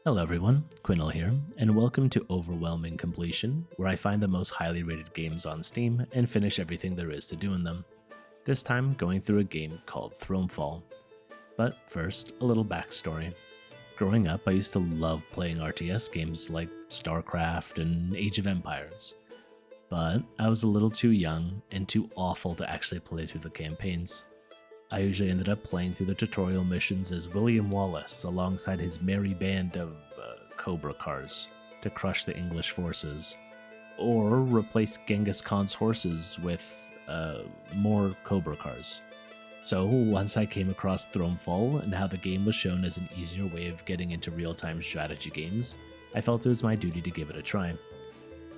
Hello everyone, Quinel here, and welcome to Overwhelming Completion, where I find the most highly rated games on Steam and finish everything there is to do in them. This time, going through a game called Thronefall. But first, a little backstory. Growing up, I used to love playing RTS games like StarCraft and Age of Empires. But I was a little too young and too awful to actually play through the campaigns. I usually ended up playing through the tutorial missions as William Wallace alongside his merry band of Cobra cars to crush the English forces, or replace Genghis Khan's horses with more Cobra cars. So once I came across Thronefall and how the game was shown as an easier way of getting into real-time strategy games, I felt it was my duty to give it a try.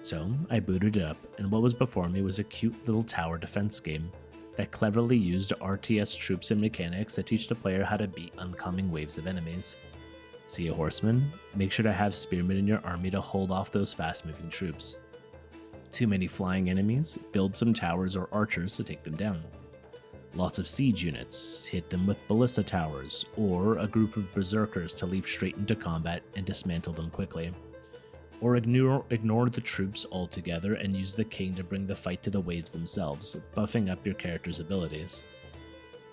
So I booted it up, and what was before me was a cute little tower defense game that cleverly used RTS troops and mechanics that teach the player how to beat oncoming waves of enemies. See a horseman? Make sure to have spearmen in your army to hold off those fast-moving troops. Too many flying enemies? Build some towers or archers to take them down. Lots of siege units? Hit them with ballista towers, or a group of berserkers to leap straight into combat and dismantle them quickly. Or ignore the troops altogether and use the king to bring the fight to the waves themselves, buffing up your character's abilities.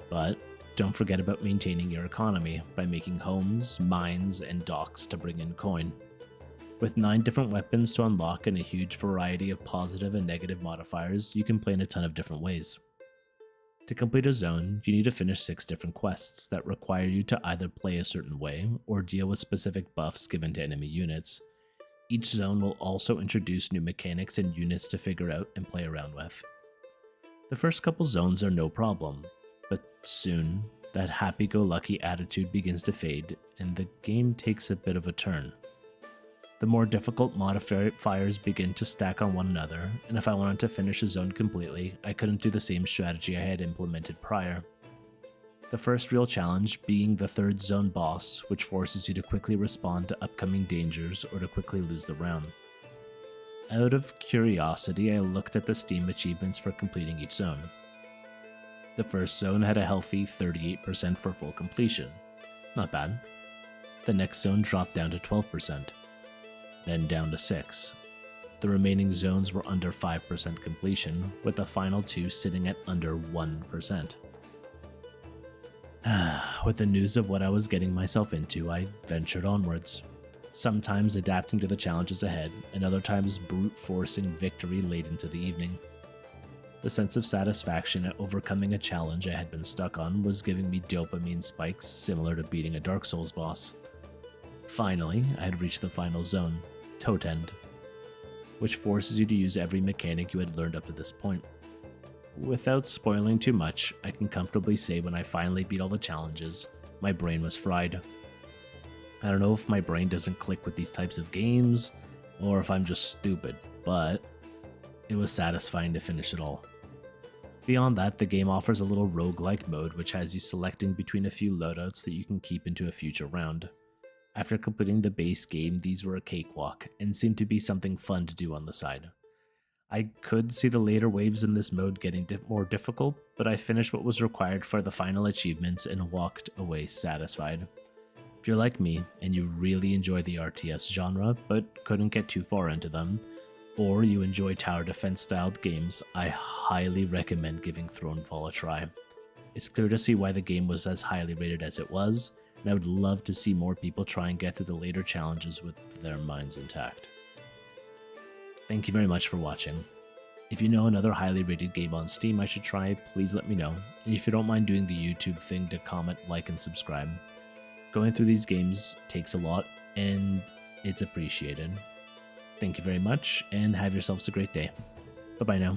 But don't forget about maintaining your economy by making homes, mines, and docks to bring in coin. With 9 different weapons to unlock and a huge variety of positive and negative modifiers, you can play in a ton of different ways. To complete a zone, you need to finish 6 different quests that require you to either play a certain way or deal with specific buffs given to enemy units. Each zone will also introduce new mechanics and units to figure out and play around with. The first couple zones are no problem, but soon, that happy-go-lucky attitude begins to fade, and the game takes a bit of a turn. The more difficult modifiers begin to stack on one another, and if I wanted to finish a zone completely, I couldn't do the same strategy I had implemented prior. The first real challenge being the 3rd zone boss, which forces you to quickly respond to upcoming dangers or to quickly lose the round. Out of curiosity, I looked at the Steam achievements for completing each zone. The first zone had a healthy 38% for full completion. Not bad. The next zone dropped down to 12%, then down to 6%. The remaining zones were under 5% completion, with the final 2 sitting at under 1%. With the news of what I was getting myself into, I ventured onwards, sometimes adapting to the challenges ahead, and other times brute forcing victory late into the evening. The sense of satisfaction at overcoming a challenge I had been stuck on was giving me dopamine spikes similar to beating a Dark Souls boss. Finally, I had reached the final zone, Totend, which forces you to use every mechanic you had learned up to this point. Without spoiling too much, I can comfortably say when I finally beat all the challenges, my brain was fried. I don't know if my brain doesn't click with these types of games, or if I'm just stupid, but it was satisfying to finish it all. Beyond that, the game offers a little roguelike mode which has you selecting between a few loadouts that you can keep into a future round. After completing the base game, these were a cakewalk, and seemed to be something fun to do on the side. I could see the later waves in this mode getting more difficult, but I finished what was required for the final achievements and walked away satisfied. If you're like me, and you really enjoy the RTS genre, but couldn't get too far into them, or you enjoy tower defense styled games, I highly recommend giving Thronefall a try. It's clear to see why the game was as highly rated as it was, and I would love to see more people try and get through the later challenges with their minds intact. Thank you very much for watching. If you know another highly rated game on Steam I should try, please let me know, and if you don't mind doing the YouTube thing to comment, like, and subscribe. Going through these games takes a lot, and it's appreciated. Thank you very much, and have yourselves a great day. Bye-bye now.